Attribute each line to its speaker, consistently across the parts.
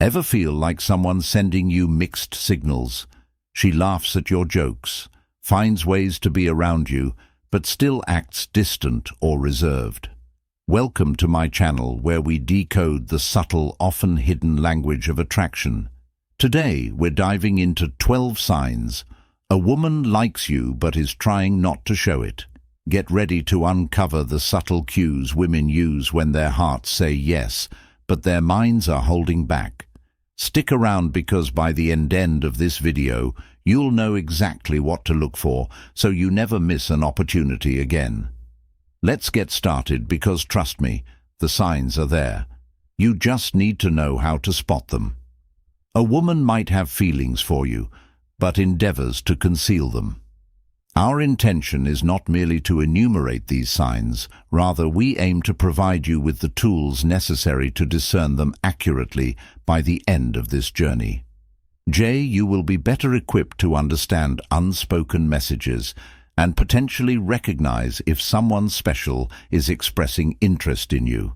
Speaker 1: Ever feel like someone's sending you mixed signals? She laughs at your jokes, finds ways to be around you, but still acts distant or reserved. Welcome to my channel where we decode the subtle, often hidden language of attraction. Today, we're diving into 12 signs. A woman likes you but is trying not to show it. Get ready to uncover the subtle cues women use when their hearts say yes, but their minds are holding back. Stick around because by the end of this video, you'll know exactly what to look for so you never miss an opportunity again. Let's get started because trust me, the signs are there. You just need to know how to spot them. A woman might have feelings for you, but endeavors to conceal them. Our intention is not merely to enumerate these signs, rather we aim to provide you with the tools necessary to discern them accurately by the end of this journey. You will be better equipped to understand unspoken messages and potentially recognize if someone special is expressing interest in you.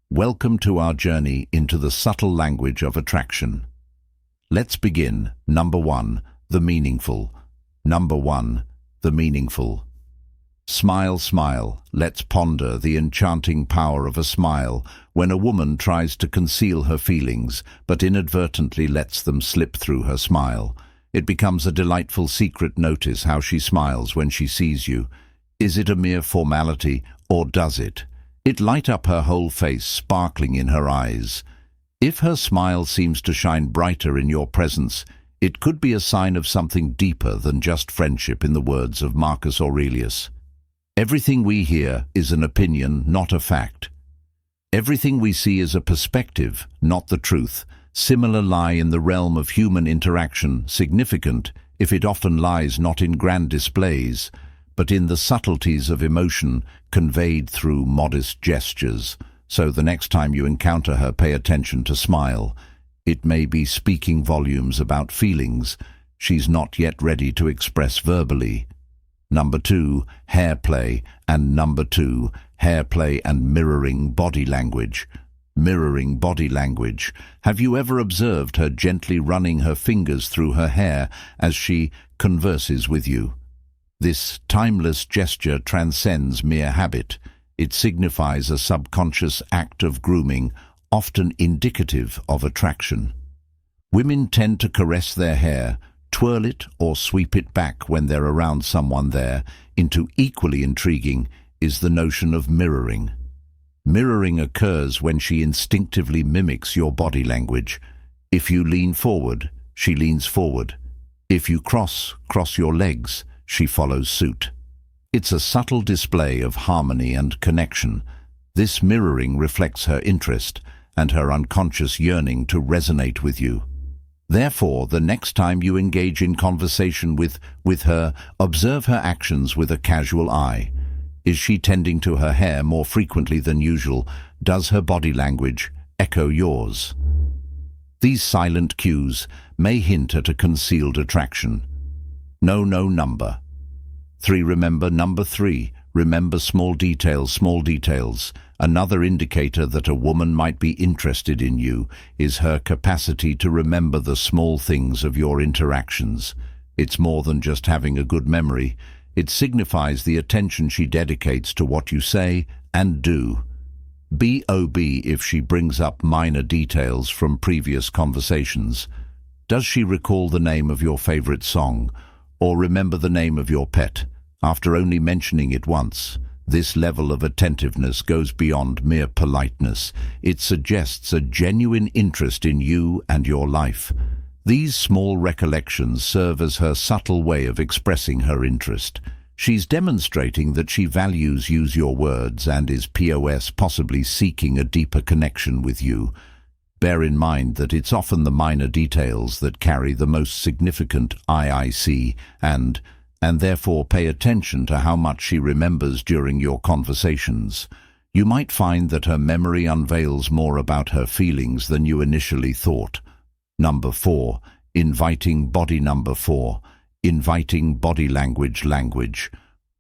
Speaker 1: Welcome to our journey into the subtle language of attraction. Let's begin. Number 1, the meaningful. Number 1. The meaningful. Smile, smile. Let's ponder the enchanting power of a smile when a woman tries to conceal her feelings but inadvertently lets them slip through her smile. It becomes a delightful secret. Notice how she smiles when she sees you. Is it a mere formality or does it light up her whole face, sparkling in her eyes? If her smile seems to shine brighter in your presence, it could be a sign of something deeper than just friendship. In the words of Marcus Aurelius, everything we hear is an opinion, not a fact. Everything we see is a perspective, not the truth. Similar lie in the realm of human interaction, significant if it often lies not in grand displays, but in the subtleties of emotion conveyed through modest gestures. So the next time you encounter her, pay attention to smile. It may be speaking volumes about feelings she's not yet ready to express verbally. Number 2, hair play. And number 2, hair play and mirroring body language. Mirroring body language. Have you ever observed her gently running her fingers through her hair as she converses with you? This timeless gesture transcends mere habit. It signifies a subconscious act of grooming, often indicative of attraction. Women tend to caress their hair, twirl it or sweep it back when they're around someone there. Equally intriguing is the notion of mirroring. Mirroring occurs when she instinctively mimics your body language. If you lean forward, she leans forward. If you cross your legs, she follows suit. It's a subtle display of harmony and connection. This mirroring reflects her interest and her unconscious yearning to resonate with you. Therefore, the next time you engage in conversation with her, observe her actions with a casual eye. Is she tending to her hair more frequently than usual? Does her body language echo yours? These silent cues may hint at a concealed attraction. No number 3. Remember number 3. Remember small details. Another indicator that a woman might be interested in you is her capacity to remember the small things of your interactions. It's more than just having a good memory. It signifies the attention she dedicates to what you say and do. BOB if she brings up minor details from previous conversations. Does she recall the name of your favorite song or remember the name of your pet after only mentioning it once? This level of attentiveness goes beyond mere politeness. It suggests a genuine interest in you and your life. These small recollections serve as her subtle way of expressing her interest. She's demonstrating that she values use your words and is POS, possibly seeking a deeper connection with you. Bear in mind that it's often the minor details that carry the most significant IIC and therefore pay attention to how much she remembers during your conversations. You might find that her memory unveils more about her feelings than you initially thought. Number 4. Inviting body. Number 4. Inviting body language.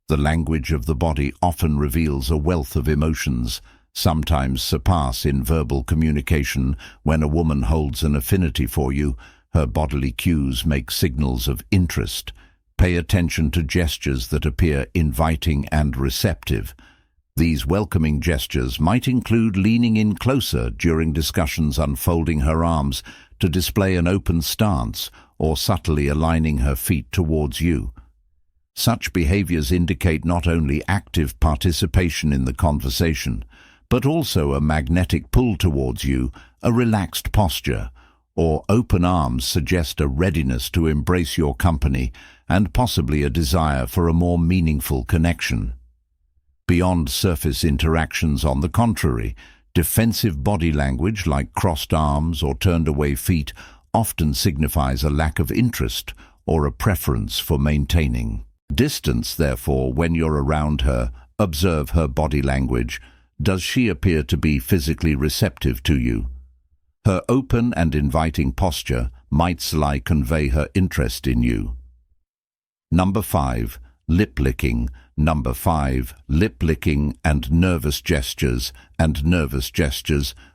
Speaker 1: The language of the body often reveals a wealth of emotions sometimes surpass in verbal communication. When a woman holds an affinity for you, her bodily cues make signals of interest. Pay attention to gestures that appear inviting and receptive. These welcoming gestures might include leaning in closer during discussions, unfolding her arms to display an open stance, or subtly aligning her feet towards you. Such behaviors indicate not only active participation in the conversation, but also a magnetic pull towards you. A relaxed posture or open arms suggest a readiness to embrace your company and possibly a desire for a more meaningful connection. Beyond surface interactions, on the contrary, defensive body language like crossed arms or turned away feet often signifies a lack of interest or a preference for maintaining distance. Therefore, when you're around her, observe her body language. Does she appear to be physically receptive to you? Her open and inviting posture might slyly convey her interest in you. Number 5. Lip licking. Number 5. Lip licking and nervous gestures.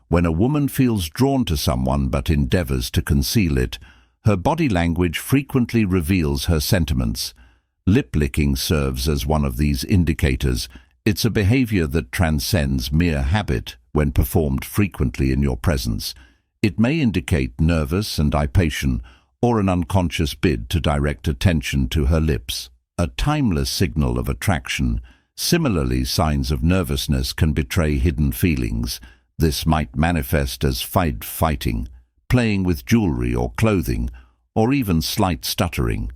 Speaker 1: When a woman feels drawn to someone but endeavors to conceal it, her body language frequently reveals her sentiments. Lip licking serves as one of these indicators. It's a behavior that transcends mere habit when performed frequently in your presence. It may indicate nervous anticipation or an unconscious bid to direct attention to her lips, a timeless signal of attraction. Similarly, signs of nervousness can betray hidden feelings. This might manifest as fighting, playing with jewelry or clothing, or even slight stuttering.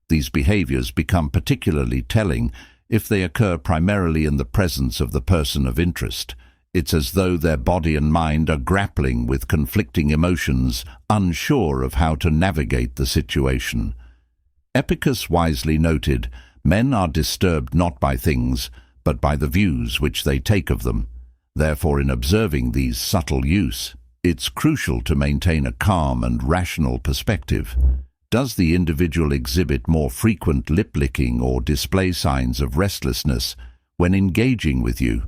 Speaker 1: These behaviors become particularly telling if they occur primarily in the presence of the person of interest. It's as though their body and mind are grappling with conflicting emotions, unsure of how to navigate the situation. Epicus wisely noted, "Men are disturbed not by things, but by the views which they take of them." Therefore, in observing these subtle use, it's crucial to maintain a calm and rational perspective. Does the individual exhibit more frequent lip-licking or display signs of restlessness when engaging with you?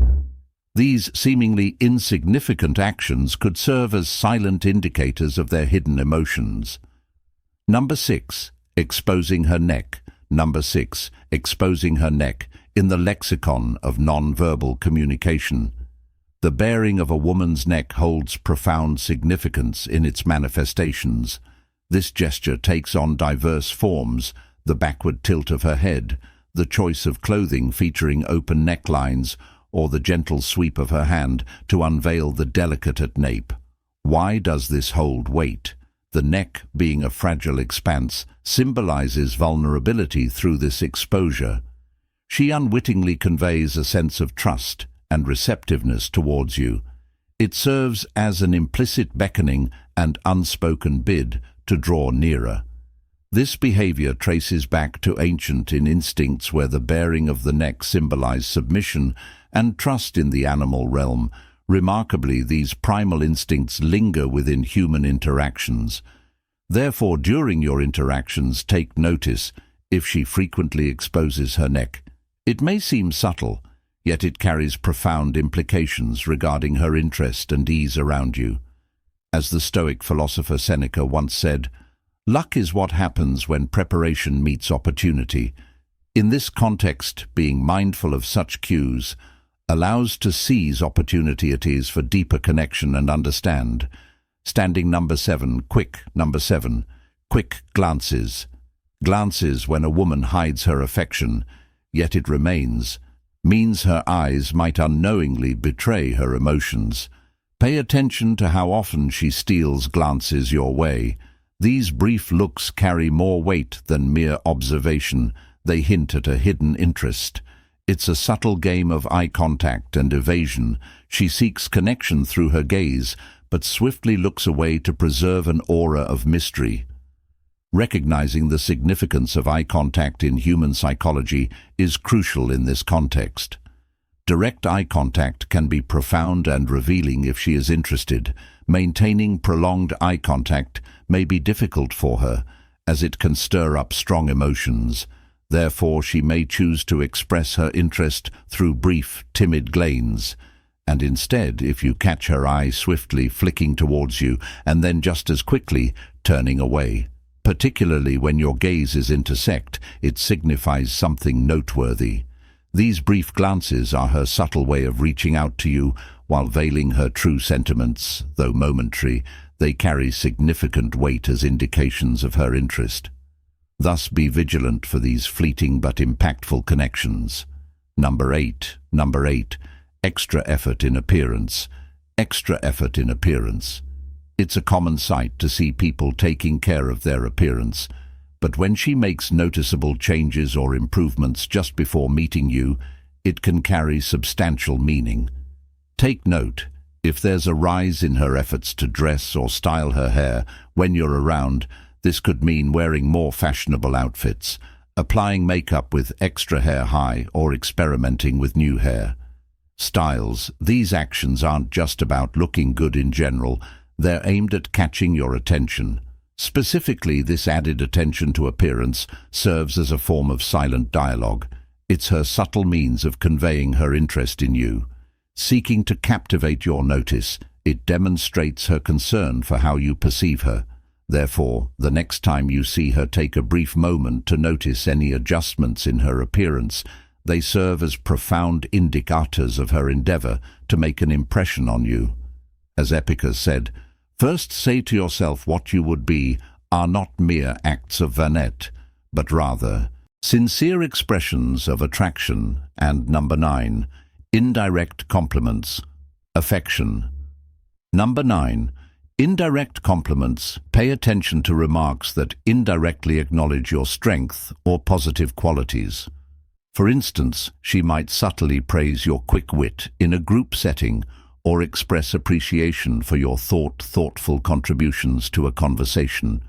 Speaker 1: These seemingly insignificant actions could serve as silent indicators of their hidden emotions. Number 6. Exposing her neck. Number 6. Exposing her neck. In the lexicon of non-verbal communication, the baring of a woman's neck holds profound significance in its manifestations. This gesture takes on diverse forms: the backward tilt of her head, the choice of clothing featuring open necklines, or the gentle sweep of her hand to unveil the delicate at nape. Why does this hold weight? The neck, being a fragile expanse, symbolizes vulnerability through this exposure. She unwittingly conveys a sense of trust and receptiveness towards you. It serves as an implicit beckoning and unspoken bid to draw nearer. This behavior traces back to ancient instincts where the baring of the neck symbolized submission and trust in the animal realm. Remarkably, these primal instincts linger within human interactions. Therefore, during your interactions, take notice if she frequently exposes her neck. It may seem subtle, yet it carries profound implications regarding her interest and ease around you. As the Stoic philosopher Seneca once said, "Luck is what happens when preparation meets opportunity." In this context, being mindful of such cues allows to seize opportunities for deeper connection and understand. Number 7. Quick glances. Glances when a woman hides her affection, yet it remains, means her eyes might unknowingly betray her emotions. Pay attention to how often she steals glances your way. These brief looks carry more weight than mere observation. They hint at a hidden interest. It's a subtle game of eye contact and evasion. She seeks connection through her gaze, but swiftly looks away to preserve an aura of mystery. Recognizing the significance of eye contact in human psychology is crucial in this context. Direct eye contact can be profound and revealing if she is interested. Maintaining prolonged eye contact may be difficult for her, as it can stir up strong emotions. Therefore, she may choose to express her interest through brief, timid glances. and instead, if you catch her eye swiftly flicking towards you and then just as quickly turning away. Particularly when your gazes intersect, it signifies something noteworthy. These brief glances are her subtle way of reaching out to you while veiling her true sentiments. Though momentary, they carry significant weight as indications of her interest. Thus be vigilant for these fleeting but impactful connections. Number 8. Extra effort in appearance. Extra effort in appearance. It's a common sight to see people taking care of their appearance, but when she makes noticeable changes or improvements just before meeting you, it can carry substantial meaning. Take note, if there's a rise in her efforts to dress or style her hair when you're around, this could mean wearing more fashionable outfits, applying makeup with extra hair high, or experimenting with new hair styles. These actions aren't just about looking good in general, they're aimed at catching your attention. Specifically, this added attention to appearance serves as a form of silent dialogue. It's her subtle means of conveying her interest in you. Seeking to captivate your notice, it demonstrates her concern for how you perceive her. Therefore, the next time you see her take a brief moment to notice any adjustments in her appearance, they serve as profound indicators of her endeavor to make an impression on you. As Epicurus said, "First say to yourself what you would be are not mere acts of vanity, but rather sincere expressions of attraction." And number 9, indirect compliments, affection. Number 9, indirect compliments. Pay attention to remarks that indirectly acknowledge your strength or positive qualities. For instance, she might subtly praise your quick wit in a group setting or express appreciation for your thoughtful contributions to a conversation.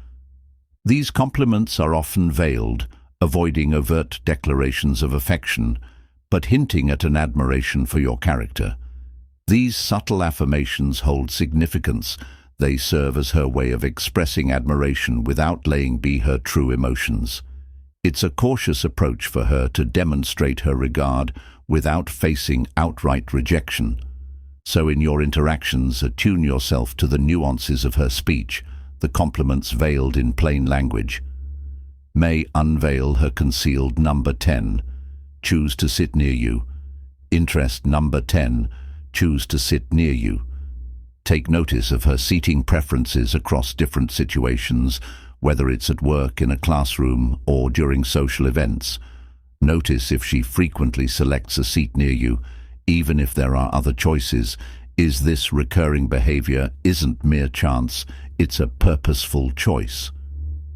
Speaker 1: These compliments are often veiled, avoiding overt declarations of affection, but hinting at an admiration for your character. These subtle affirmations hold significance. They serve as her way of expressing admiration without laying bare her true emotions. It's a cautious approach for her to demonstrate her regard without facing outright rejection. So in your interactions, attune yourself to the nuances of her speech, the compliments veiled in plain language. May unveil her concealed. Number 10. Choose to sit near you. Interest. Number 10. Choose to sit near you. Take notice of her seating preferences across different situations, whether it's at work, in a classroom, or during social events. Notice if she frequently selects a seat near you, even if there are other choices. Is this recurring behavior isn't mere chance, it's a purposeful choice.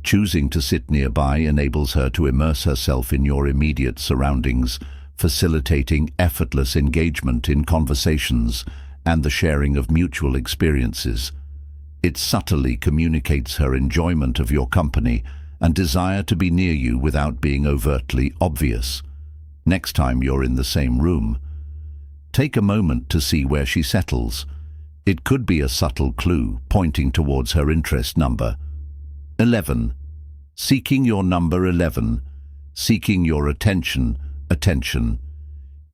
Speaker 1: Choosing to sit nearby enables her to immerse herself in your immediate surroundings, facilitating effortless engagement in conversations and the sharing of mutual experiences. It subtly communicates her enjoyment of your company and desire to be near you without being overtly obvious. Next time you're in the same room, take a moment to see where she settles. It could be a subtle clue pointing towards her interest. Number 11. Seeking your. Number 11. Seeking your attention. Attention.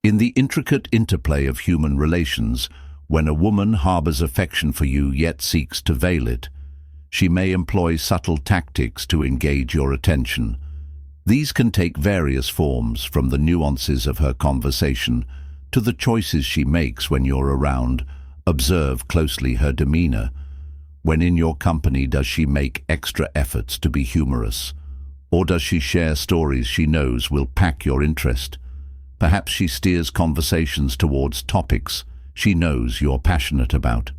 Speaker 1: In the intricate interplay of human relations, when a woman harbors affection for you yet seeks to veil it, she may employ subtle tactics to engage your attention. These can take various forms, from the nuances of her conversation to the choices she makes when you're around. Observe closely her demeanor. When in your company, does she make extra efforts to be humorous? Or does she share stories she knows will pack your interest? Perhaps she steers conversations towards topics she knows you're passionate about.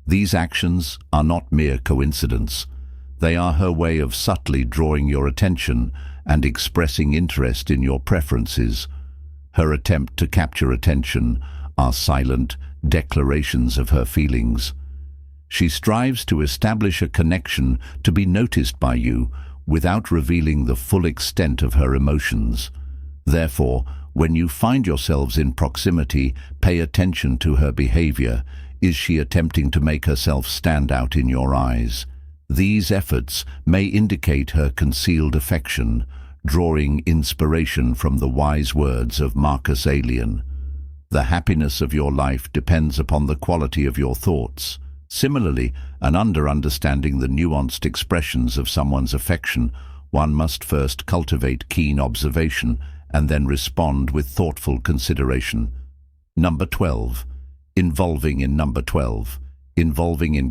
Speaker 1: These actions are not mere coincidence. They are her way of subtly drawing your attention and expressing interest in your preferences. Her attempt to capture attention are silent declarations of her feelings. She strives to establish a connection to be noticed by you without revealing the full extent of her emotions. Therefore, when you find yourselves in proximity, pay attention to her behavior. Is she attempting to make herself stand out in your eyes? These efforts may indicate her concealed affection, drawing inspiration from the wise words of Marcus Aurelius. The happiness of your life depends upon the quality of your thoughts. Similarly, understanding the nuanced expressions of someone's affection, one must first cultivate keen observation and then respond with thoughtful consideration. Number 12. Involving in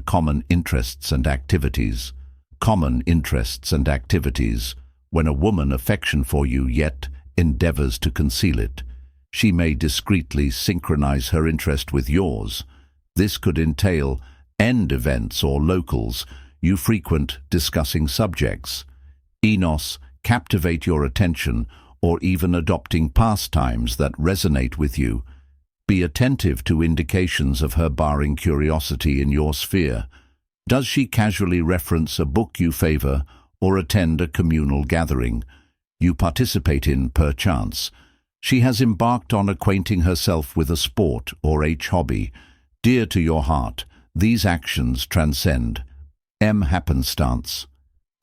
Speaker 1: common interests and activities. Common interests and activities. When a woman affection for you yet endeavors to conceal it, she may discreetly synchronize her interest with yours. This could entail end events or locals you frequent discussing subjects. Captivate your attention, or even adopting pastimes that resonate with you. Be attentive to indications of her barring curiosity in your sphere. Does she casually reference a book you favor or attend a communal gathering you participate in perchance? She has embarked on acquainting herself with a sport or a hobby dear to your heart. These actions transcend happenstance.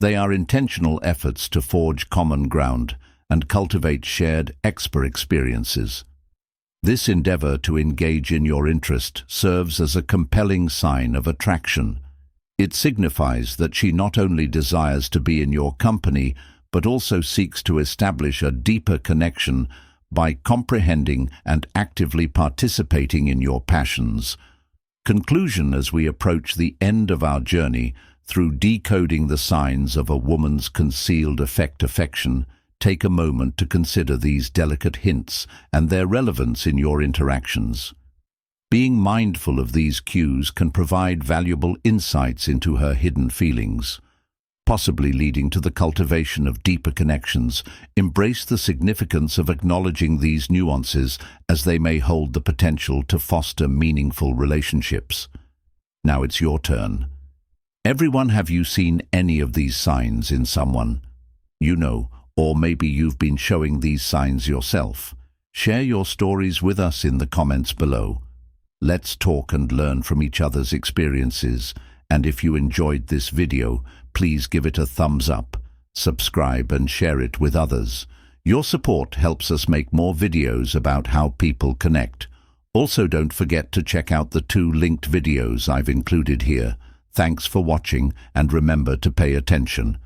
Speaker 1: They are intentional efforts to forge common ground and cultivate shared experiences. This endeavor to engage in your interest serves as a compelling sign of attraction. It signifies that she not only desires to be in your company, but also seeks to establish a deeper connection by comprehending and actively participating in your passions. Conclusion: as we approach the end of our journey through decoding the signs of a woman's concealed affection, take a moment to consider these delicate hints and their relevance in your interactions. Being mindful of these cues can provide valuable insights into her hidden feelings, possibly leading to the cultivation of deeper connections. Embrace the significance of acknowledging these nuances, as they may hold the potential to foster meaningful relationships. Now it's your turn. Everyone, have you seen any of these signs in someone you know? Or maybe you've been showing these signs yourself. Share your stories with us in the comments below. Let's talk and learn from each other's experiences. And if you enjoyed this video, please give it a thumbs up, subscribe and share it with others. Your support helps us make more videos about how people connect. Also, don't forget to check out the 2 linked videos I've included here. Thanks for watching, and remember to pay attention.